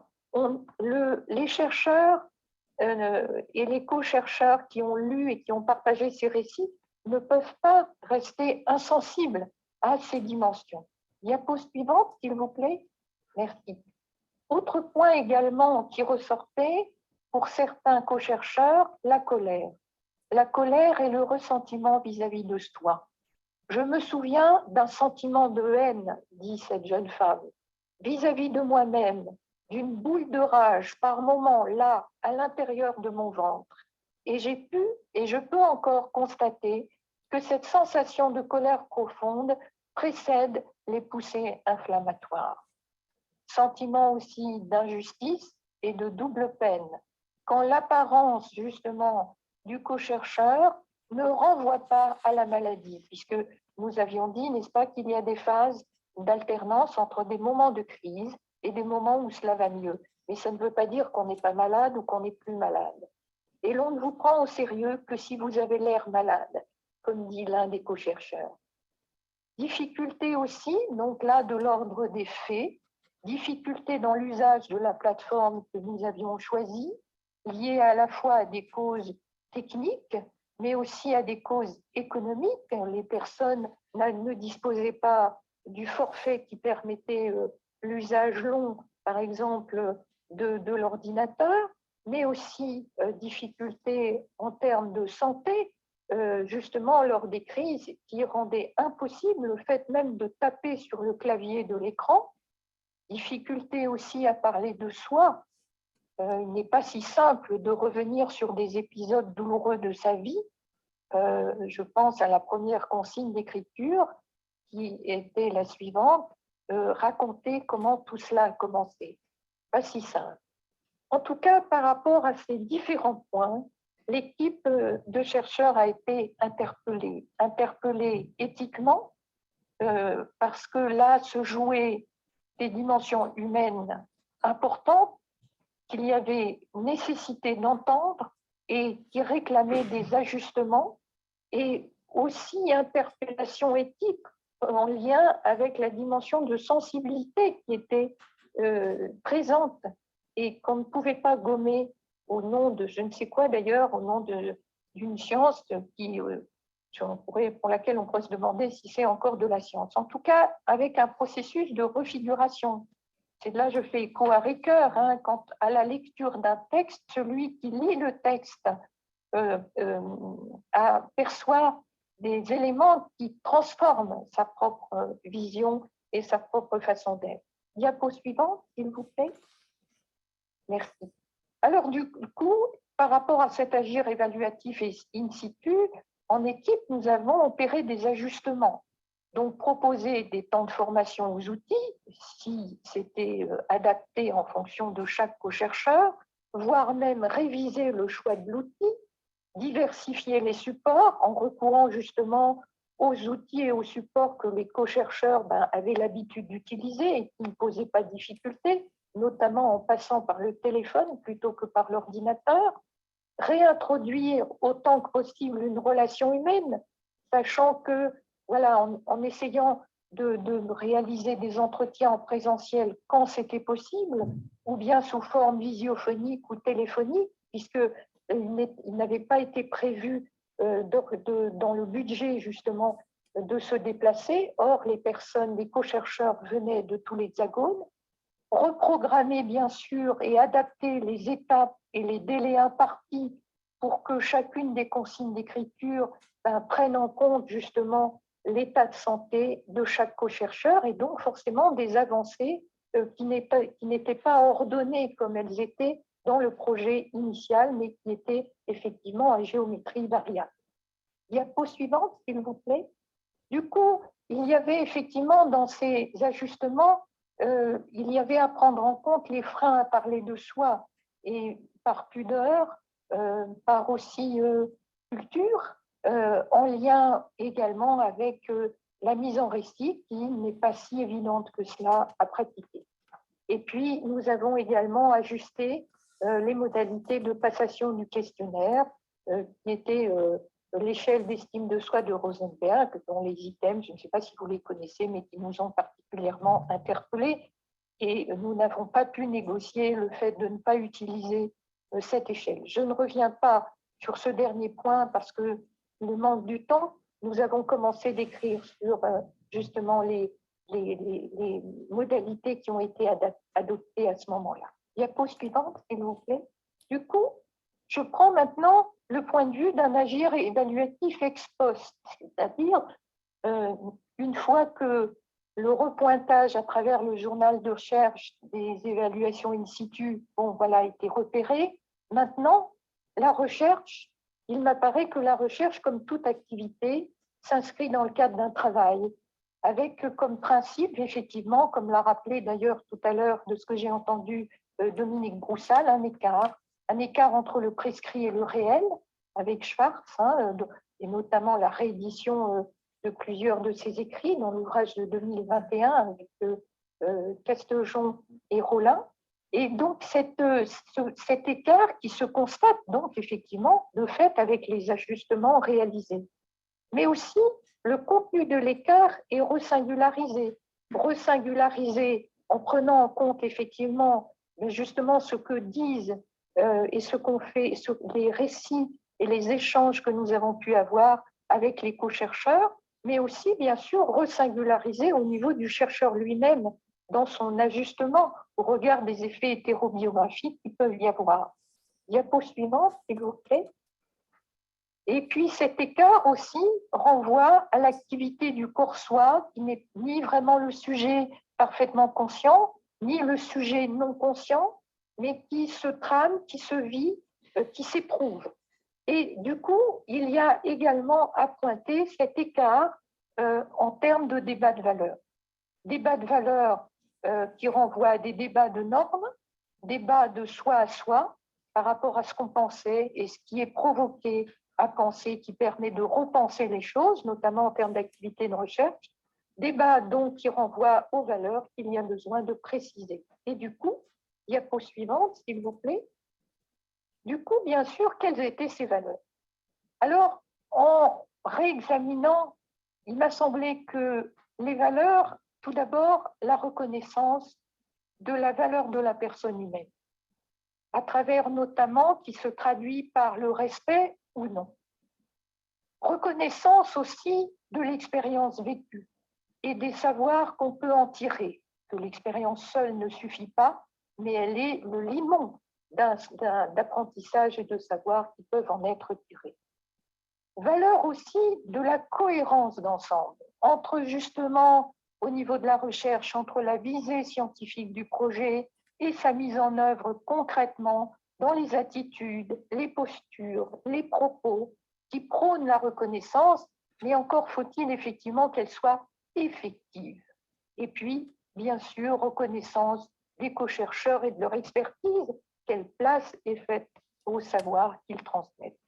les chercheurs et les co-chercheurs qui ont lu et qui ont partagé ces récits ne peuvent pas rester insensibles à ces dimensions. Diapo suivante, s'il vous plaît. Merci. Autre point également qui ressortait, pour certains co-chercheurs, la colère. La colère et le ressentiment vis-à-vis de soi. Je me souviens d'un sentiment de haine, dit cette jeune femme, vis-à-vis de moi-même, d'une boule de rage par moments là, à l'intérieur de mon ventre. Et j'ai pu, et je peux encore constater que cette sensation de colère profonde précède les poussées inflammatoires. Sentiment aussi d'injustice et de double peine, quand l'apparence justement du co-chercheur ne renvoie pas à la maladie, puisque nous avions dit, n'est-ce pas, qu'il y a des phases d'alternance entre des moments de crise et des moments où cela va mieux. Mais ça ne veut pas dire qu'on n'est pas malade ou qu'on n'est plus malade. Et l'on ne vous prend au sérieux que si vous avez l'air malade, comme dit l'un des co-chercheurs. Difficulté aussi, donc là, de l'ordre des faits, difficulté dans l'usage de la plateforme que nous avions choisie, liée à la fois à des causes techniques, mais aussi à des causes économiques. Les personnes ne disposaient pas du forfait qui permettait l'usage long, par exemple, de l'ordinateur, mais aussi difficultés en termes de santé, justement lors des crises qui rendaient impossible le fait même de taper sur le clavier de l'écran. Difficulté aussi à parler de soi. Il n'est pas si simple de revenir sur des épisodes douloureux de sa vie. Je pense à la première consigne d'écriture qui était la suivante, raconter comment tout cela a commencé. Pas si simple. En tout cas, par rapport à ces différents points, l'équipe de chercheurs a été interpellée éthiquement, parce que là se jouaient des dimensions humaines importantes qu'il y avait nécessité d'entendre et qui réclamaient des ajustements, et aussi interpellation éthique en lien avec la dimension de sensibilité qui était présente et qu'on ne pouvait pas gommer au nom de je ne sais quoi d'ailleurs, au nom d'une science qui, pour laquelle on pourrait se demander si c'est encore de la science. En tout cas, avec un processus de refiguration. C'est là je fais écho à Ricoeur, hein, quant à la lecture d'un texte, celui qui lit le texte perçoit des éléments qui transforment sa propre vision et sa propre façon d'être. Diapo suivante, s'il vous plaît. Merci. Alors du coup, par rapport à cet agir évaluatif et in situ, en équipe, nous avons opéré des ajustements. Donc, proposer des temps de formation aux outils, si c'était adapté en fonction de chaque co-chercheur, voire même réviser le choix de l'outil, diversifier les supports en recourant justement aux outils et aux supports que les co-chercheurs avaient l'habitude d'utiliser et qui ne posaient pas de difficulté, notamment en passant par le téléphone plutôt que par l'ordinateur, réintroduire autant que possible une relation humaine, sachant que, voilà, en essayant de réaliser des entretiens en présentiel quand c'était possible, ou bien sous forme visiophonique ou téléphonique, puisqu'il n'avait pas été prévu dans le budget justement de se déplacer. Or, les personnes, les co-chercheurs venaient de tout l'Hexagone. Reprogrammer bien sûr et adapter les étapes et les délais impartis pour que chacune des consignes d'écriture prenne en compte justement l'état de santé de chaque co-chercheur et donc forcément des avancées qui n'étaient pas ordonnées comme elles étaient dans le projet initial, mais qui étaient effectivement à géométrie variable. Diapo suivante, s'il vous plaît. Du coup, il y avait effectivement dans ces ajustements, il y avait à prendre en compte les freins à parler de soi, et par pudeur, par aussi culture, en lien également avec la mise en récit qui n'est pas si évidente que cela à pratiquer. Et puis, nous avons également ajusté les modalités de passation du questionnaire, qui était l'échelle d'estime de soi de Rosenberg, dont les items, je ne sais pas si vous les connaissez, mais qui nous ont particulièrement interpellés. Et nous n'avons pas pu négocier le fait de ne pas utiliser cette échelle. Je ne reviens pas sur ce dernier point parce que le manque du temps. Nous avons commencé d'écrire sur justement les les modalités qui ont été adoptées à ce moment-là. Diapo suivante, s'il vous plaît. Du coup, je prends maintenant le point de vue d'un agir évaluatif ex post, c'est-à-dire une fois que le repointage à travers le journal de recherche des évaluations in situ, bon, voilà, a été repéré. Maintenant, la recherche, il m'apparaît que la recherche, comme toute activité, s'inscrit dans le cadre d'un travail, avec comme principe, effectivement, comme l'a rappelé d'ailleurs tout à l'heure de ce que j'ai entendu Dominique Broussal, un écart entre le prescrit et le réel, avec Schwartz, et notamment la réédition de plusieurs de ses écrits dans l'ouvrage de 2021 avec Castejon et Rollin. Et donc, cet écart qui se constate, donc, effectivement, de fait, avec les ajustements réalisés. Mais aussi, le contenu de l'écart est resingularisé en prenant en compte, effectivement, justement, ce que disent et ce qu'on fait, les récits et les échanges que nous avons pu avoir avec les co-chercheurs, mais aussi, bien sûr, resingularisé au niveau du chercheur lui-même dans son ajustement au regard des effets hétérobiographiques qui peuvent y avoir. Diapo suivante, s'il vous plaît. Et puis cet écart aussi renvoie à l'activité du corps-soi, qui n'est ni vraiment le sujet parfaitement conscient, ni le sujet non conscient, mais qui se trame, qui se vit, qui s'éprouve. Et du coup, il y a également à pointer cet écart en termes de débat de valeurs. Débat de valeurs qui renvoie à des débats de normes, débats de soi à soi par rapport à ce qu'on pensait et ce qui est provoqué à penser, qui permet de repenser les choses, notamment en termes d'activité de recherche. Débat donc qui renvoie aux valeurs qu'il y a besoin de préciser. Et du coup, diapo suivante, s'il vous plaît. Du coup, bien sûr, quelles étaient ces valeurs? Alors, en réexaminant, il m'a semblé que les valeurs, tout d'abord, la reconnaissance de la valeur de la personne humaine, à travers notamment qui se traduit par le respect ou non. Reconnaissance aussi de l'expérience vécue et des savoirs qu'on peut en tirer, que l'expérience seule ne suffit pas, mais elle est le limon d'apprentissage et de savoir qui peuvent en être tirés. Valeur aussi de la cohérence d'ensemble, entre justement, au niveau de la recherche, entre la visée scientifique du projet et sa mise en œuvre concrètement dans les attitudes, les postures, les propos qui prônent la reconnaissance, mais encore faut-il effectivement qu'elle soit effective. Et puis, bien sûr, reconnaissance des co-chercheurs et de leur expertise, quelle place est faite au savoir qu'ils transmettent.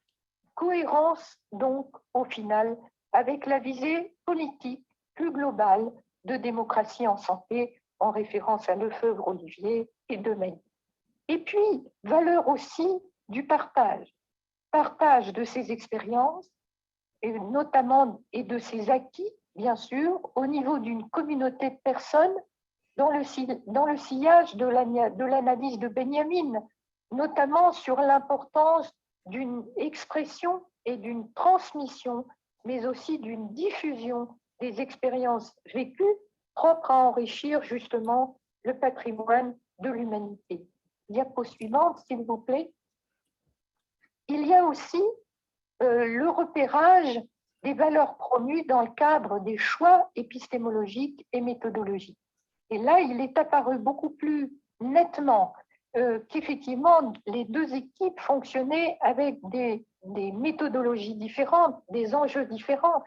Cohérence, donc, au final, avec la visée politique plus globale de démocratie en santé, en référence à Lefebvre-Olivier et de Mailly. Et puis, valeur aussi du partage de ses expériences, et notamment et de ses acquis, bien sûr, au niveau d'une communauté de personnes dans le sillage de l'analyse de Benjamin, notamment sur l'importance d'une expression et d'une transmission, mais aussi d'une diffusion des expériences vécues propres à enrichir justement le patrimoine de l'humanité. Diapo suivante, s'il vous plaît. Il y a aussi le repérage des valeurs promues dans le cadre des choix épistémologiques et méthodologiques. Et là, il est apparu beaucoup plus nettement qu'effectivement, les deux équipes fonctionnaient avec des méthodologies différentes, des enjeux différents.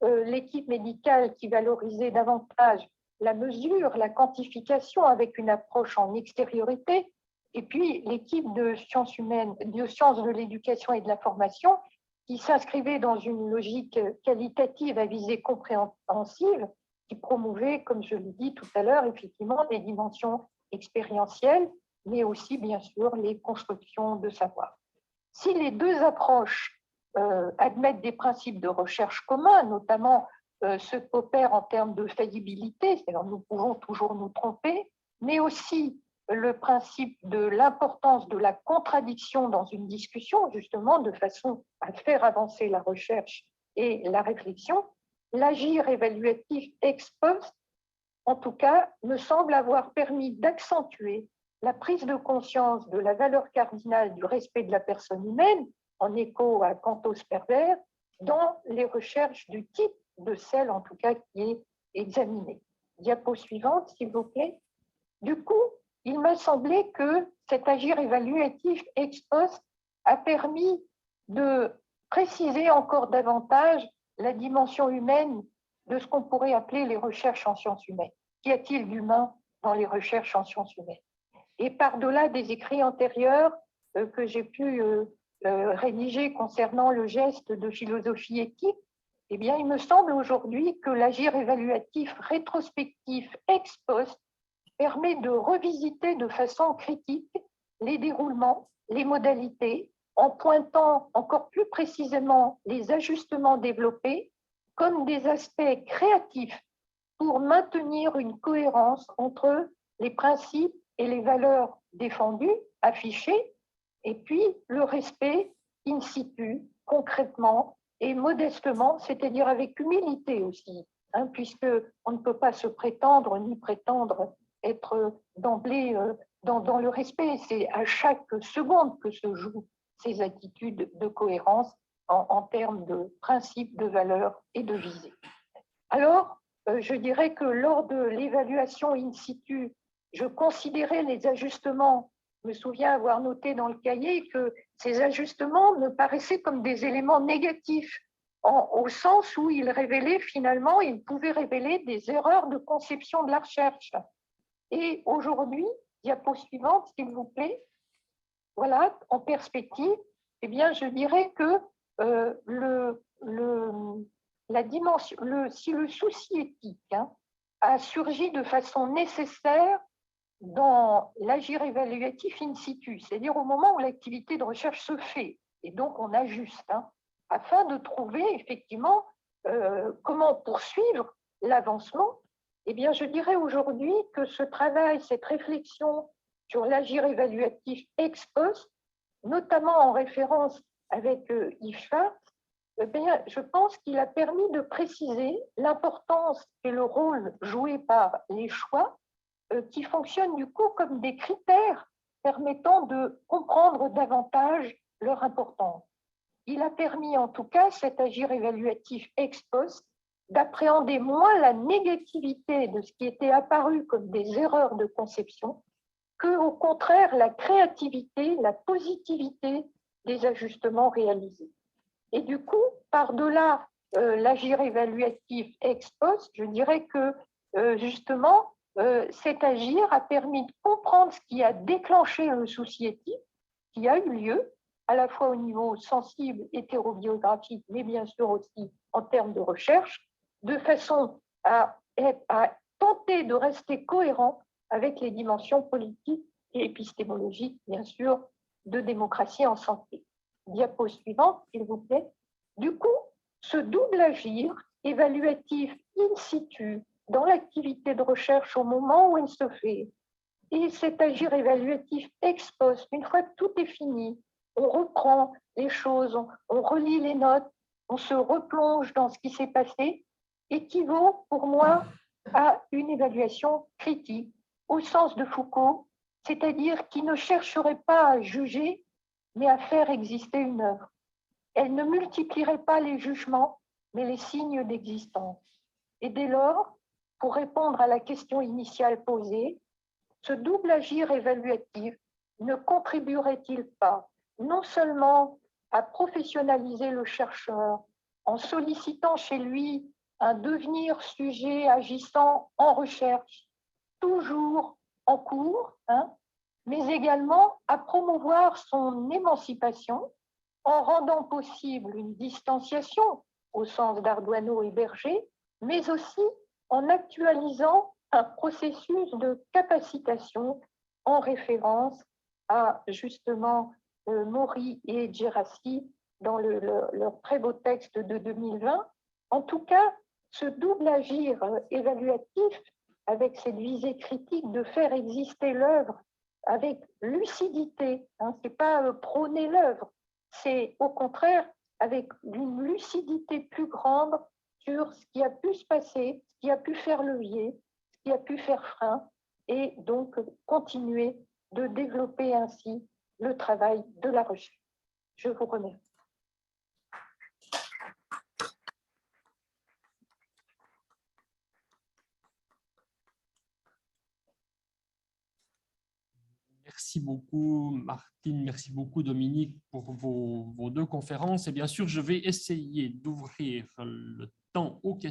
L'équipe médicale qui valorisait davantage la mesure, la quantification avec une approche en extériorité, et puis l'équipe de sciences humaines, de sciences de l'éducation et de la formation qui s'inscrivait dans une logique qualitative à visée compréhensive, qui promouvait, comme je l'ai dit tout à l'heure, effectivement des dimensions expérientielles, mais aussi, bien sûr, les constructions de savoir. Si les deux approches admettent des principes de recherche communs, notamment ceux qu'opèrent en termes de faillibilité, c'est-à-dire nous pouvons toujours nous tromper, mais aussi le principe de l'importance de la contradiction dans une discussion, justement, de façon à faire avancer la recherche et la réflexion, l'agir évaluatif ex post en tout cas, me semble avoir permis d'accentuer la prise de conscience de la valeur cardinale du respect de la personne humaine, en écho à Cantos Perder, dans les recherches du type de celle, en tout cas, qui est examinée. Diapo suivante, s'il vous plaît. Du coup, il m'a semblé que cet agir évaluatif ex post a permis de préciser encore davantage la dimension humaine de ce qu'on pourrait appeler les recherches en sciences humaines. Qu'y a-t-il d'humain dans les recherches en sciences humaines? Et par-delà des écrits antérieurs que j'ai pu rédiger concernant le geste de philosophie éthique, eh bien, il me semble aujourd'hui que l'agir évaluatif rétrospectif ex post permet de revisiter de façon critique les déroulements, les modalités, en pointant encore plus précisément les ajustements développés comme des aspects créatifs pour maintenir une cohérence entre les principes et les valeurs défendues, affichées, et puis le respect in situ, concrètement et modestement, c'est-à-dire avec humilité aussi, puisqu'on ne peut pas se prétendre ni prétendre être d'emblée dans le respect. C'est à chaque seconde que se jouent ces attitudes de cohérence en termes de principes, de valeurs et de visées. Alors, je dirais que lors de l'évaluation in situ, je considérais les ajustements. Je me souviens avoir noté dans le cahier que ces ajustements me paraissaient comme des éléments négatifs, au sens où ils révélaient finalement, ils pouvaient révéler des erreurs de conception de la recherche. Et aujourd'hui, diapo suivante, s'il vous plaît, voilà, en perspective, eh bien, je dirais que la dimension, si le souci éthique a surgi de façon nécessaire dans l'agir évaluatif in situ, c'est-à-dire au moment où l'activité de recherche se fait, et donc on ajuste, afin de trouver effectivement comment poursuivre l'avancement, eh bien, je dirais aujourd'hui que ce travail, cette réflexion sur l'agir évaluatif ex post, notamment en référence avec IFA, eh bien, je pense qu'il a permis de préciser l'importance et le rôle joué par les choix qui fonctionnent du coup comme des critères permettant de comprendre davantage leur importance. Il a permis en tout cas, cet agir évaluatif ex post, d'appréhender moins la négativité de ce qui était apparu comme des erreurs de conception que, au contraire, la créativité, la positivité des ajustements réalisés. Et du coup, par-delà l'agir évaluatif ex post, je dirais que justement, cet agir a permis de comprendre ce qui a déclenché le souci éthique, qui a eu lieu, à la fois au niveau sensible, hétérobiographique, mais bien sûr aussi en termes de recherche, de façon à tenter de rester cohérent avec les dimensions politiques et épistémologiques, bien sûr, de démocratie en santé. Diapo suivante, s'il vous plaît. Du coup, ce double agir évaluatif in situ dans l'activité de recherche au moment où elle se fait, et cet agir évaluatif ex post, une fois que tout est fini, on reprend les choses, on relit les notes, on se replonge dans ce qui s'est passé, équivaut pour moi à une évaluation critique, au sens de Foucault, c'est-à-dire qui ne chercherait pas à juger, mais à faire exister une œuvre. Elle ne multiplierait pas les jugements, mais les signes d'existence. Et dès lors, pour répondre à la question initiale posée, ce double agir évaluatif ne contribuerait-il pas non seulement à professionnaliser le chercheur en sollicitant chez lui un devenir sujet agissant en recherche, toujours en cours, mais également à promouvoir son émancipation en rendant possible une distanciation au sens d'Ardoineau et Berger, mais aussi en actualisant un processus de capacitation en référence à justement Maury et Djerassi dans leur très beau texte de 2020. En tout cas, ce double agir évaluatif avec cette visée critique de faire exister l'œuvre avec lucidité, c'est pas prôner l'œuvre, c'est au contraire avec une lucidité plus grande sur ce qui a pu se passer, ce qui a pu faire levier, ce qui a pu faire frein et donc continuer de développer ainsi le travail de la recherche. Je vous remercie. Merci beaucoup Martine, merci beaucoup Dominique pour vos deux conférences. Et bien sûr, je vais essayer d'ouvrir le temps aux questions.